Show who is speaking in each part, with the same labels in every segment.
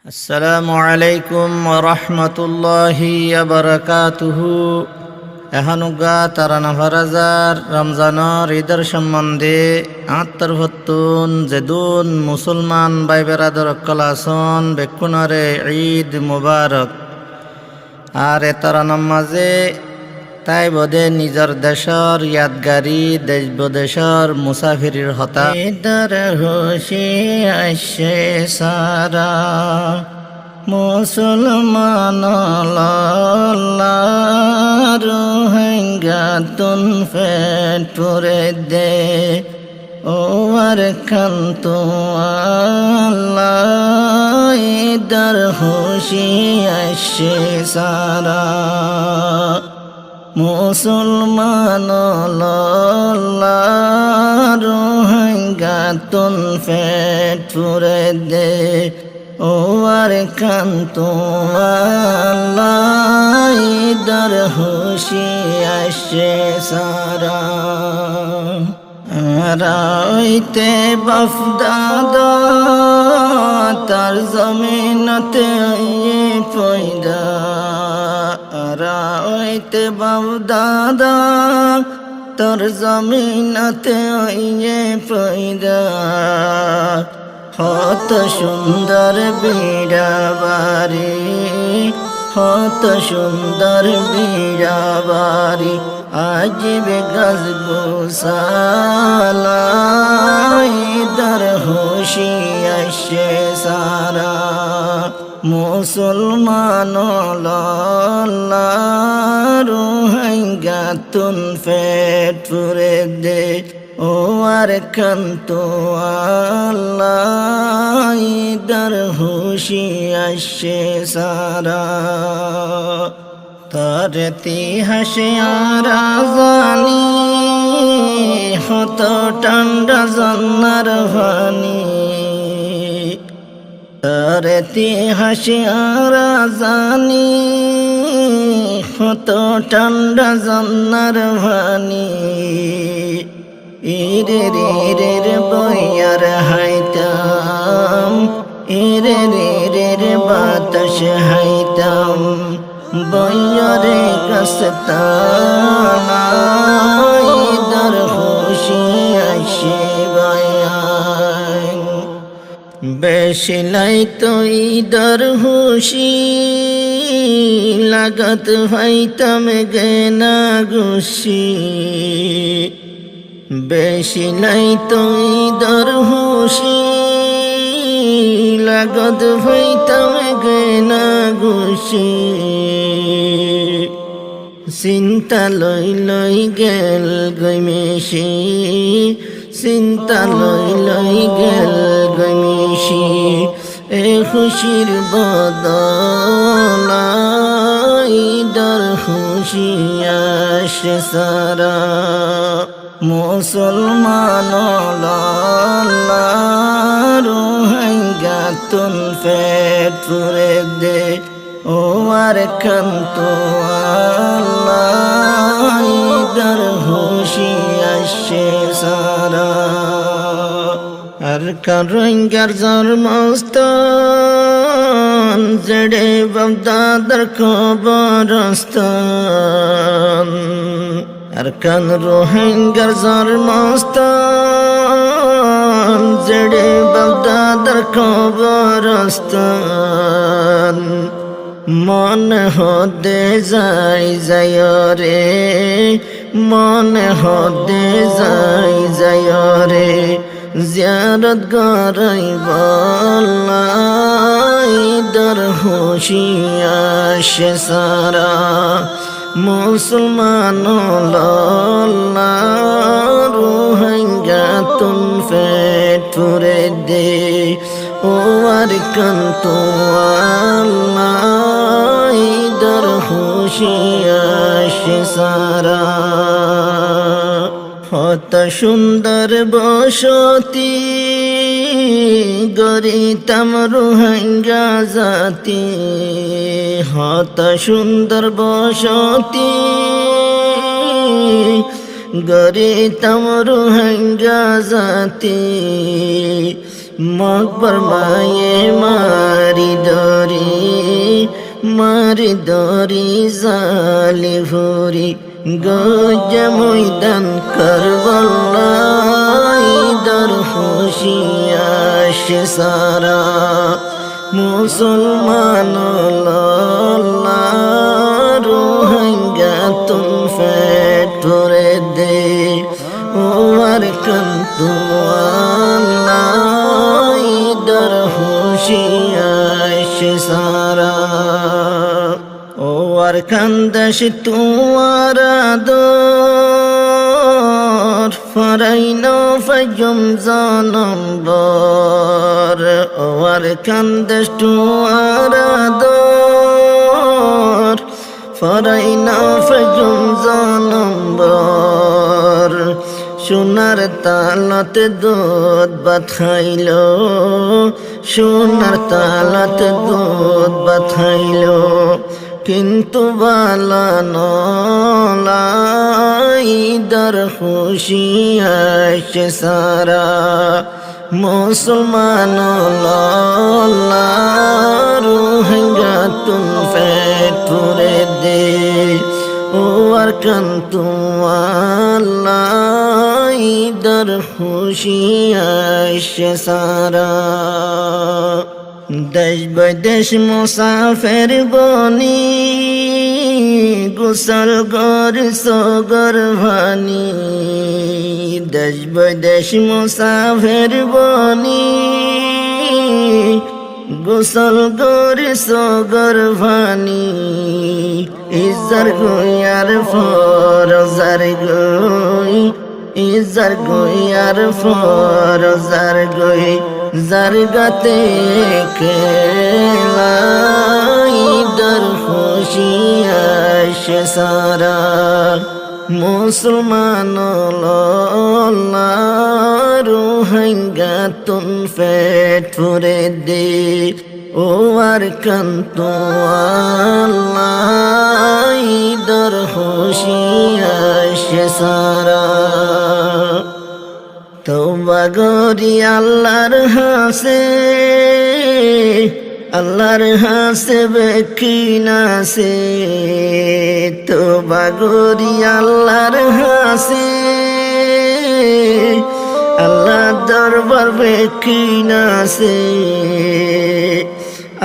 Speaker 1: আসসালামু আলাইকুম ওয়া রাহমাতুল্লাহি ওয়া বারাকাতুহু। এহানুগা তারানা ফারাজার রমজানের ঈদের সম্বন্ধে আত্মরভত্তুন যেদুন মুসলমান ভাই বেরাদর কলাসন বেকুনারে ঈদ মুবারক। আর এ তারানার মাঝে তাই বোধে নিজের দেশর ইয়াদগারি দেশ বিদেশর মুসাফিরির হতা ঈদের খুশি আসে সারা মুসলমান রোহিঙ্গা তুন ফেট পুরে দে ও আর খান্তু আল্লাহ ঈদের খুশি আসে সারা মুসলমান রোহিঙ্গা তুন ফেট পুরে দে ও আর কান্তু আল্লাহ ঈদের খুশি আসে সারা রাইতে বাফদাদা তার জমিনতে পয়দা রাইতে বাফদাদা তোর জমিনতে পয়দা হত সুন্দর বিড়াবারি হত সুন্দর বিড়াবারি আজিবে গাছ গোসালা ঈদের খুশি আসে সারা মুসলমান রোহিঙ্গা তুন ফেট পুরে দে ও আর কান্তু আল্লাহ ঈদের খুশি আসে সারা তার ইতিহাসে আর জানি হত ঠান্ডা জন্নার ভানি তার ইতিহাসে আর জানি হত ঠান্ডা জন্নার ভানি ইরের বইয়ার হাইতাম ইরের বাতাস হাইতাম বইয়ারে কাস্তানা ঈদের খুশি আসে বায়ান বেশি লাই তো ঈদের খুশি লাগত হাইতাম গেনা গুছি বেশি নাই তো ঈদের খুশি লাগত হইতাম গেনা গুছি চিন্তা লই গেল গৈমেশি চিন্তা লই গেল গৈমেশি এ খুশির বদলা ঈদের খুশি আসে সারা মুসলমান রোহিঙ্গা তুন ফেট পুরে দে ও আর কান্তু আল্লাহ ঈদের খুশি আসে সারা আর কান রোহিঙ্গার জন্মস্থান জড়ে বাগদাদার কবরস্থান আর কান রোহিঙ্গার জন্মস্থান জড়ে বাগদাদার কবরস্থান মন হদে যাই রে মন হদে যাই রে জিয়ারত গরাই বলা ঈদের খুশি আসে সারা মুসলমান রোহিঙ্গা তুন ফেট পুরে দে ও আর কান্তু আল্লাহ ঈদের খুশি আসে সারা হত সুন্দর বসতি গরিতাম রোহিঙ্গা জাতি হত সুন্দর বসতি গরিতাম রোহিঙ্গা জাতি মকবর মায়ে মারি মারি দরি জালি ভরি গজা ময়দান কারবালাই দর হুশিয়াশ সারা মুসলমান রোহিঙ্গা তুম ফেট ভরে দে ওর কন্তু আল্লাহ দর হুশিয়াশ সারা ওর কান্দাস তুয়ারা দর ফরাইনো ফজম জানম্বর ওর কান্দাস তুয়ারা দর ফরাইনো ফজম জানম্বর সোনার তালত দুধ বাথাইল সোনার তালত দুধ বাথাইল কিন্তু বালানলাই দর হুশিয়াশ সারা মুসলমান রোহিঙ্গা তুম ফেট ভরে দে ওর কন্তু আল্লাহ দর হুশিয়াশ সারা দেশ বিদেশ মুসাফির বনি গোসল গর সগর ভানি দেশ বিদেশ মুসাফির বনি গোসল গর সগর ভানি ইজার গয়ার ফরজার গই ইজার গয়ার ফরজার গই জারগাতে খেলাই দর হুশিয়াশ সারা মুসলমান রোহিঙ্গা তুম ফেট ভরে দে ও আর কন্তু আল্লাহ দর হুশিয়াশ সারা তওবা গরি আল্লাহর হাসে বেকিনাসে তওবা গরি আল্লাহর হাসে আল্লাহ দরবার বেকিনাসে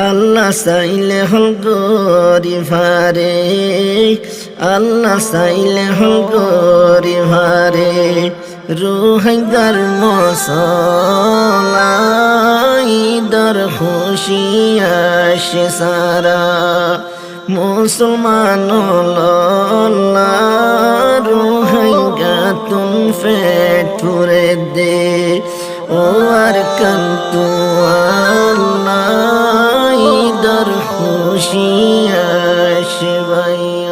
Speaker 1: আল্লাহ চাইলে হল গরিবারে আল্লাহ চাইলে হল গরিবারে রোহিঙ্গার মশলাই দর হুশিয়াশ সারা মুসলমান রোহিঙ্গা তুম ফেট ভরে দে ও আর কন্তু আল্লাহ দর হুশিয়াশ ভাইয়া।